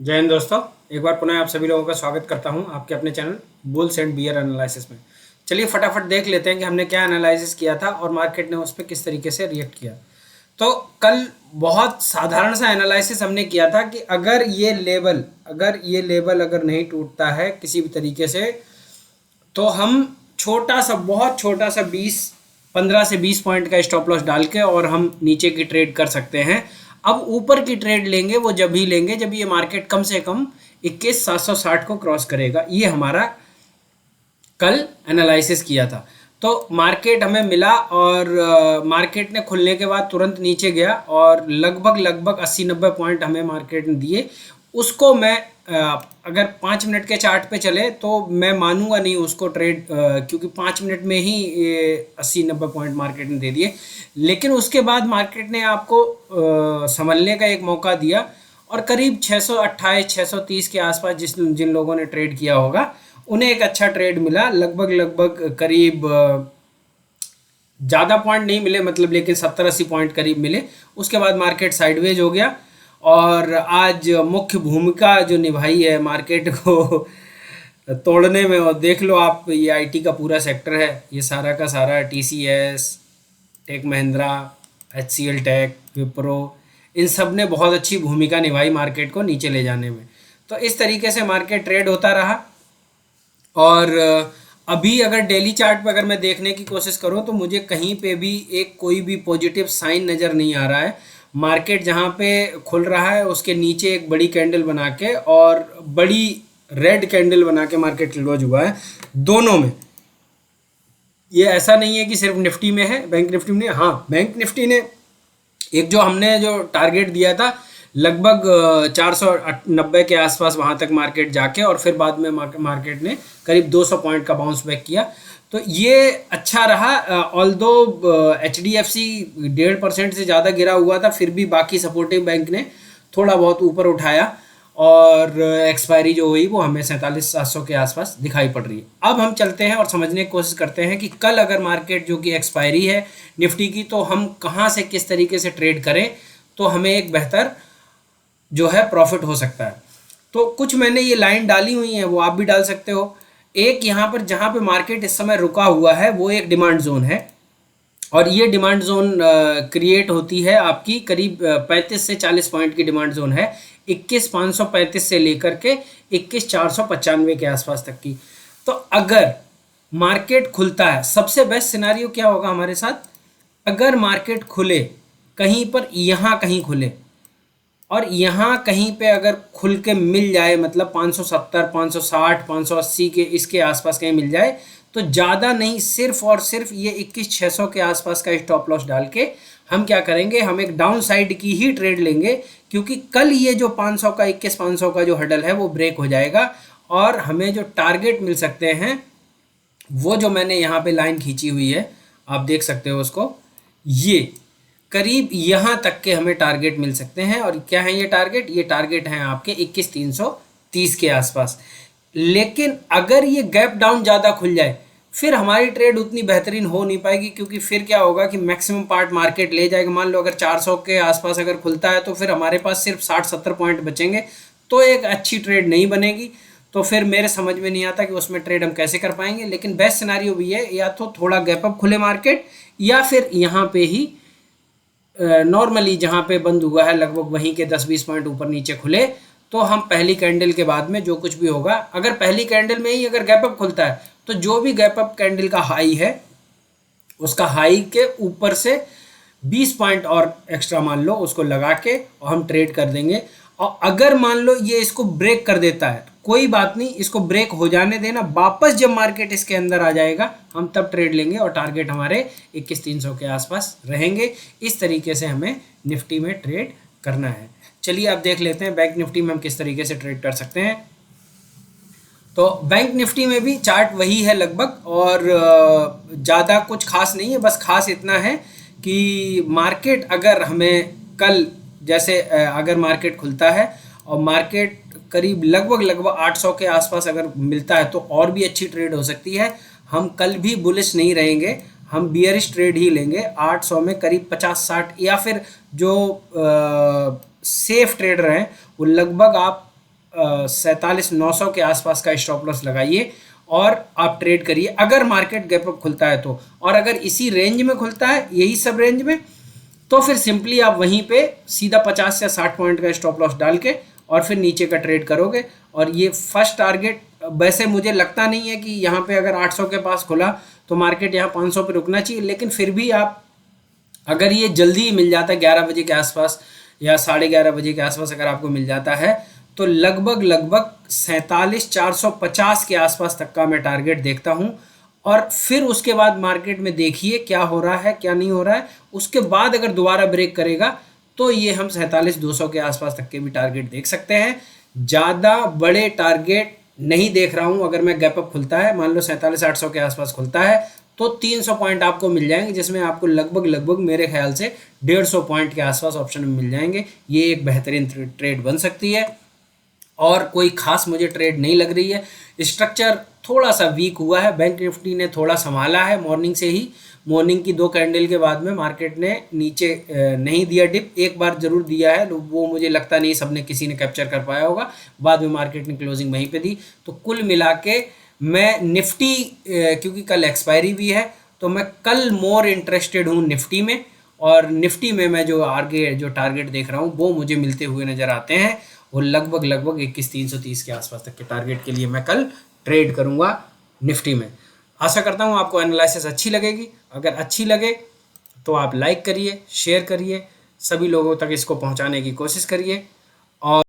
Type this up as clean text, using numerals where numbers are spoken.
जय हिंद दोस्तों। एक बार पुनः आप सभी लोगों का स्वागत करता हूं आपके अपने channel bulls and bear analysis में। चलिए फटाफट देख लेते हैं कि हमने क्या एनालिसिस किया था और मार्केट ने उस पर किस तरीके से रिएक्ट किया। तो कल बहुत साधारण सा एनालिसिस हमने किया था कि अगर नहीं टूटता है किसी भी तरीके से, तो हम छोटा सा, बहुत छोटा सा 15 से 20 पॉइंट का स्टॉप लॉस डाल के और हम नीचे की ट्रेड कर सकते हैं। अब ऊपर की ट्रेड लेंगे वो जब ही लेंगे जब ये मार्केट कम से कम 21,760 को क्रॉस करेगा। ये हमारा कल एनालिसिस किया था। तो मार्केट हमें मिला और मार्केट ने खुलने के बाद तुरंत नीचे गया और लगभग लगभग 80-90 पॉइंट हमें मार्केट ने दिए। उसको मैं अगर 5 मिनट के चार्ट पे चले तो मैं मानूंगा नहीं उसको ट्रेड, क्योंकि 5 मिनट में ही 80-90 पॉइंट मार्केट ने दे दिए। लेकिन उसके बाद मार्केट ने आपको संभलने का एक मौका दिया और करीब 628 630 के आसपास जिन लोगों ने ट्रेड किया होगा उन्हें एक अच्छा ट्रेड मिला। लगभग लगभग करीब ज़्यादा पॉइंट नहीं मिले, मतलब लेकिन 70-80 पॉइंट करीब मिले। उसके बाद मार्केट साइडवेज हो गया और आज मुख्य भूमिका जो निभाई है मार्केट को तोड़ने में, और देख लो आप, ये आईटी का पूरा सेक्टर है, ये सारा का सारा TCS, tech Mahindra, HCL tech, Wipro, इन सब ने बहुत अच्छी भूमिका निभाई मार्केट को नीचे ले जाने में। तो इस तरीके से मार्केट ट्रेड होता रहा। और अभी अगर डेली चार्ट पे अगर मैं देखने की कोशिश करूं तो मुझे कहीं पे भी एक कोई भी पॉजिटिव साइन नज़र नहीं आ रहा है। मार्केट जहां पे खुल रहा है उसके नीचे एक बड़ी कैंडल बना के और बड़ी रेड कैंडल बना के मार्केट क्लोज हुआ है दोनों में। ये ऐसा नहीं है कि सिर्फ निफ्टी में है, बैंक निफ्टी में, हाँ बैंक निफ्टी ने एक जो हमने जो टारगेट दिया था लगभग 490 के आसपास, वहाँ तक मार्केट जाके और फिर बाद में मार्केट ने करीब 200 पॉइंट का बाउंस बैक किया। तो ये अच्छा रहा। Although H D F C 1.5% से ज़्यादा गिरा हुआ था, फिर भी बाकी सपोर्टिव बैंक ने थोड़ा बहुत ऊपर उठाया और एक्सपायरी जो हुई वो हमें 47,700 के आसपास दिखाई पड़ रही है। अब हम चलते हैं और समझने की कोशिश करते हैं कि कल अगर मार्केट जो कि एक्सपायरी है निफ्टी की, तो हम कहाँ से किस तरीके से ट्रेड करें तो हमें एक बेहतर जो है प्रॉफिट हो सकता है। तो कुछ मैंने ये लाइन डाली हुई है, वो आप भी डाल सकते हो। एक यहाँ पर जहाँ पे मार्केट इस समय रुका हुआ है वो एक डिमांड जोन है और ये डिमांड जोन क्रिएट होती है आपकी करीब 35 से 40 पॉइंट की डिमांड जोन है, 21,535 से लेकर के 21,495 के आसपास तक की। तो अगर मार्केट खुलता है, सबसे बेस्ट सिनारियो क्या होगा हमारे साथ, अगर मार्केट खुले कहीं पर, यहाँ कहीं खुले और यहाँ कहीं पे अगर खुल के मिल जाए, मतलब 570 560 580 के इसके आसपास कहीं मिल जाए, तो ज़्यादा नहीं, सिर्फ और सिर्फ ये 21,600 के आसपास का स्टॉप लॉस डाल के हम क्या करेंगे, हम एक डाउन साइड की ही ट्रेड लेंगे। क्योंकि कल ये जो 500 का 21,500 का जो हडल है वो ब्रेक हो जाएगा और हमें जो टारगेट मिल सकते हैं वो जो मैंने यहाँ पे लाइन खींची हुई है, आप देख सकते हो उसको, ये करीब यहाँ तक के हमें टारगेट मिल सकते हैं। और क्या है ये टारगेट, ये टारगेट हैं आपके 21,330 के आसपास। लेकिन अगर ये गैप डाउन ज़्यादा खुल जाए फिर हमारी ट्रेड उतनी बेहतरीन हो नहीं पाएगी, क्योंकि फिर क्या होगा कि मैक्सिमम पार्ट मार्केट ले जाएगा। मान लो अगर 400 के आसपास अगर खुलता है तो फिर हमारे पास सिर्फ 60-70 पॉइंट बचेंगे, तो एक अच्छी ट्रेड नहीं बनेगी। तो फिर मेरे समझ में नहीं आता कि उसमें ट्रेड हम कैसे कर पाएंगे। लेकिन बेस्ट सिनारियो भी है, या तो थोड़ा गैप अप खुले मार्केट या फिर यहाँ पे ही नॉर्मली जहाँ पे बंद हुआ है लगभग वहीं के 10-20 पॉइंट ऊपर नीचे खुले, तो हम पहली कैंडल के बाद में जो कुछ भी होगा, अगर पहली कैंडल में ही अगर गैप अप खुलता है तो जो भी गैप अप कैंडल का हाई है उसका हाई के ऊपर से 20 पॉइंट और एक्स्ट्रा मान लो उसको लगा के और हम ट्रेड कर देंगे। और अगर मान लो ये इसको ब्रेक कर देता है, कोई बात नहीं, इसको ब्रेक हो जाने देना, वापस जब मार्केट इसके अंदर आ जाएगा हम तब ट्रेड लेंगे और टारगेट हमारे 21,300 के आसपास रहेंगे। इस तरीके से हमें निफ्टी में ट्रेड करना है। चलिए अब देख लेते हैं बैंक निफ्टी में हम किस तरीके से ट्रेड कर सकते हैं। तो बैंक निफ्टी में भी चार्ट वही है लगभग, और ज़्यादा कुछ खास नहीं है, बस खास इतना है कि मार्केट अगर हमें कल जैसे अगर मार्केट खुलता है और मार्केट करीब लगभग 800 के आसपास अगर मिलता है तो और भी अच्छी ट्रेड हो सकती है। हम कल भी बुलिश नहीं रहेंगे, हम बियरिश ट्रेड ही लेंगे 800 में करीब 50-60, या फिर जो सेफ ट्रेडर हैं वो लगभग आप 47,900 के आसपास का स्टॉप लॉस लगाइए और आप ट्रेड करिए अगर मार्केट गैप अप खुलता है तो। और अगर इसी रेंज में खुलता है, यही सब रेंज में, तो फिर सिंपली आप वहीं पे सीधा 50 या 60 पॉइंट का स्टॉप लॉस डाल के और फिर नीचे का ट्रेड करोगे। और ये फर्स्ट टारगेट, वैसे मुझे लगता नहीं है कि यहाँ पे अगर 800 के पास खुला तो मार्केट यहाँ 500 पे रुकना चाहिए, लेकिन फिर भी आप अगर ये जल्दी ही मिल जाता है 11 बजे के आसपास या 11:30 बजे के आसपास अगर आपको मिल जाता है, तो लगभग 47,450 के आसपास तक का मैं टारगेट देखता हूँ। और फिर उसके बाद मार्केट में देखिए क्या हो रहा है क्या नहीं हो रहा है, उसके बाद अगर दोबारा ब्रेक करेगा तो ये हम 47,200 के आसपास तक के भी टारगेट देख सकते हैं। ज़्यादा बड़े टारगेट नहीं देख रहा हूँ। अगर मैं गैप अप खुलता है, मान लो 47,800 के आसपास खुलता है, तो 300 पॉइंट आपको मिल जाएंगे, जिसमें आपको लगभग मेरे ख्याल से 150 पॉइंट के आसपास ऑप्शन में मिल जाएंगे। ये एक बेहतरीन ट्रेड बन सकती है और कोई खास मुझे ट्रेड नहीं लग रही है। स्ट्रक्चर थोड़ा सा वीक हुआ है, बैंक निफ्टी ने थोड़ा संभाला है मॉर्निंग से ही। मॉर्निंग की 2 कैंडल के बाद में मार्केट ने नीचे नहीं दिया डिप, एक बार जरूर दिया है, वो मुझे लगता नहीं सबने किसी ने कैप्चर कर पाया होगा। बाद में मार्केट ने क्लोजिंग वहीं पे दी। तो कुल मिला के मैं निफ्टी, क्योंकि कल एक्सपायरी भी है, तो मैं कल मोर इंटरेस्टेड हूँ निफ्टी में। और निफ्टी में मैं जो आगे जो टारगेट देख रहा हूँ वो मुझे मिलते हुए नज़र आते हैं। वो लगभग 21,330 के आसपास तक के टारगेट के लिए मैं कल ट्रेड करूँगा निफ्टी में। आशा करता हूँ आपको एनालिसिस अच्छी लगेगी। अगर अच्छी लगे तो आप लाइक करिए, शेयर करिए, सभी लोगों तक इसको पहुँचाने की कोशिश करिए। और